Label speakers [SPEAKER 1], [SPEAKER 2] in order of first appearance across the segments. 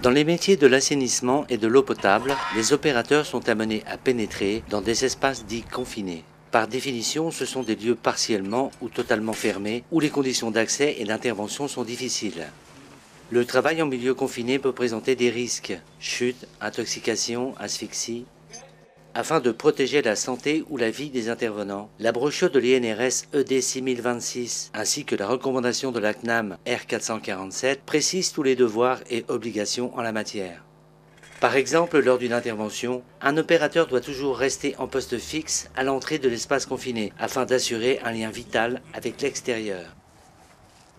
[SPEAKER 1] Dans les métiers de l'assainissement et de l'eau potable, les opérateurs sont amenés à pénétrer dans des espaces dits confinés. Par définition, ce sont des lieux partiellement ou totalement fermés où les conditions d'accès et d'intervention sont difficiles. Le travail en milieu confiné peut présenter des risques, chute, intoxication, asphyxie. Afin de protéger la santé ou la vie des intervenants, la brochure de l'INRS ED 6026 ainsi que la recommandation de la CNAM R447 précisent tous les devoirs et obligations en la matière. Par exemple, lors d'une intervention, un opérateur doit toujours rester en poste fixe à l'entrée de l'espace confiné afin d'assurer un lien vital avec l'extérieur.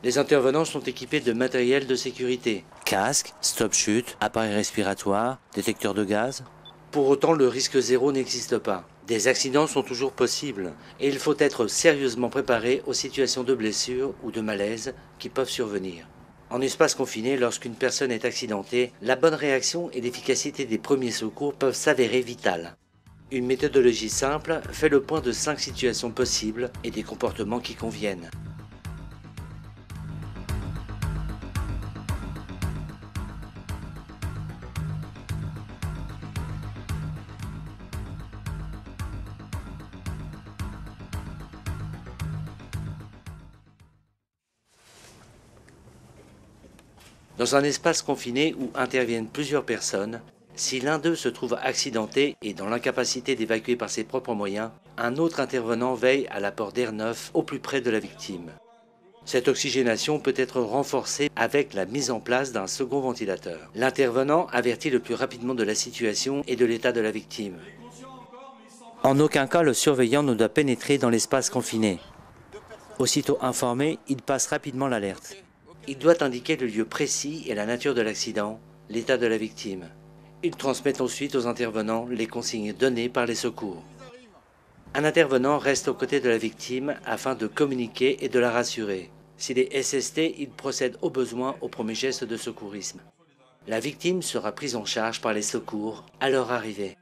[SPEAKER 1] Les intervenants sont équipés de matériel de sécurité, casque, stop-chute, appareil respiratoire, détecteur de gaz. Pour autant, le risque zéro n'existe pas. Des accidents sont toujours possibles et il faut être sérieusement préparé aux situations de blessure ou de malaise qui peuvent survenir. En espace confiné, lorsqu'une personne est accidentée, la bonne réaction et l'efficacité des premiers secours peuvent s'avérer vitales. Une méthodologie simple fait le point de 5 situations possibles et des comportements qui conviennent. Dans un espace confiné où interviennent plusieurs personnes, si l'un d'eux se trouve accidenté et dans l'incapacité d'évacuer par ses propres moyens, un autre intervenant veille à l'apport d'air neuf au plus près de la victime. Cette oxygénation peut être renforcée avec la mise en place d'un second ventilateur. L'intervenant avertit le plus rapidement de la situation et de l'état de la victime. En aucun cas, le surveillant ne doit pénétrer dans l'espace confiné. Aussitôt informé, il passe rapidement l'alerte. Il doit indiquer le lieu précis et la nature de l'accident, l'état de la victime. Il transmet ensuite aux intervenants les consignes données par les secours. Un intervenant reste aux côtés de la victime afin de communiquer et de la rassurer. S'il est SST, il procède au besoin au premier geste de secourisme. La victime sera prise en charge par les secours à leur arrivée.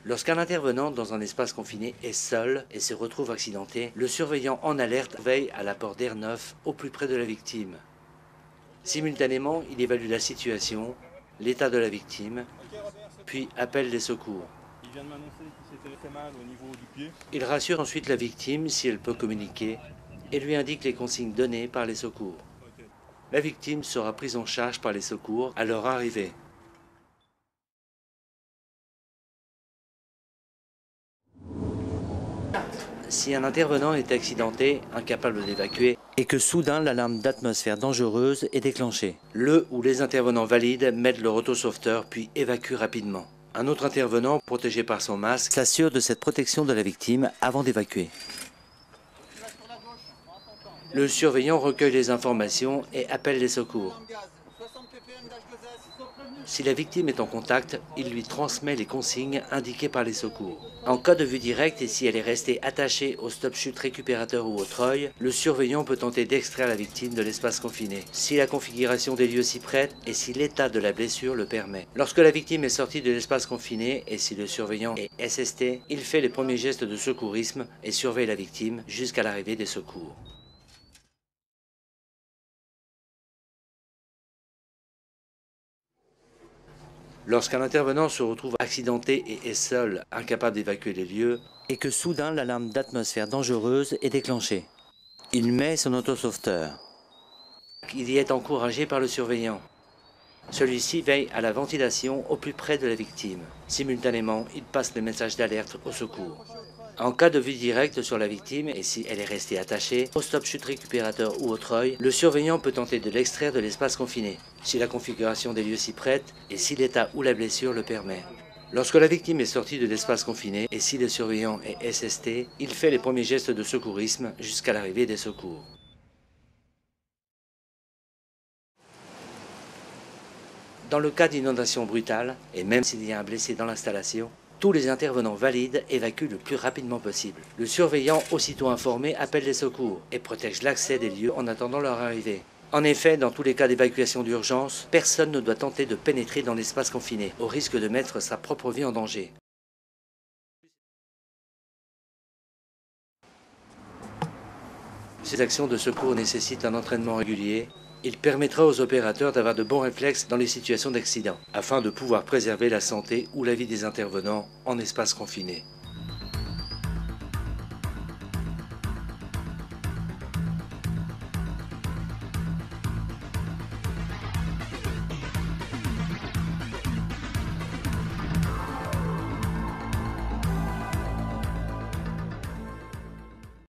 [SPEAKER 1] Lorsqu'un intervenant dans un espace confiné est seul et se retrouve accidenté, le surveillant en alerte veille à l'apport d'air neuf au plus près de la victime. Simultanément, il évalue la situation, l'état de la victime, puis appelle les secours.
[SPEAKER 2] Il vient de m'annoncer qu'il s'était fait mal au niveau du pied.
[SPEAKER 1] Il rassure ensuite la victime si elle peut communiquer et lui indique les consignes données par les secours. La victime sera prise en charge par les secours à leur arrivée. Si un intervenant est accidenté, incapable d'évacuer, et que soudain l'alarme d'atmosphère dangereuse est déclenchée, le ou les intervenants valides mettent leur autosauveteur puis évacuent rapidement. Un autre intervenant, protégé par son masque, s'assure de cette protection de la victime avant d'évacuer. Le surveillant recueille les informations et appelle les secours. Si la victime est en contact, il lui transmet les consignes indiquées par les secours. En cas de vue directe et si elle est restée attachée au stop-chute récupérateur ou au treuil, le surveillant peut tenter d'extraire la victime de l'espace confiné, si la configuration des lieux s'y prête et si l'état de la blessure le permet. Lorsque la victime est sortie de l'espace confiné et si le surveillant est SST, il fait les premiers gestes de secourisme et surveille la victime jusqu'à l'arrivée des secours. Lorsqu'un intervenant se retrouve accidenté et est seul, incapable d'évacuer les lieux, et que soudain l'alarme d'atmosphère dangereuse est déclenchée, il met son autosauveteur. Il y est encouragé par le surveillant. Celui-ci veille à la ventilation au plus près de la victime. Simultanément, il passe le message d'alerte au secours. En cas de vue directe sur la victime et si elle est restée attachée au stop-chute récupérateur ou au treuil, le surveillant peut tenter de l'extraire de l'espace confiné, si la configuration des lieux s'y prête et si l'état ou la blessure le permet. Lorsque la victime est sortie de l'espace confiné et si le surveillant est SST, il fait les premiers gestes de secourisme jusqu'à l'arrivée des secours. Dans le cas d'inondation brutale, et même s'il y a un blessé dans l'installation, tous les intervenants valides évacuent le plus rapidement possible. Le surveillant, aussitôt informé, appelle les secours et protège l'accès des lieux en attendant leur arrivée. En effet, dans tous les cas d'évacuation d'urgence, personne ne doit tenter de pénétrer dans l'espace confiné, au risque de mettre sa propre vie en danger. Ces actions de secours nécessitent un entraînement régulier. Il permettra aux opérateurs d'avoir de bons réflexes dans les situations d'accident, afin de pouvoir préserver la santé ou la vie des intervenants en espace confiné.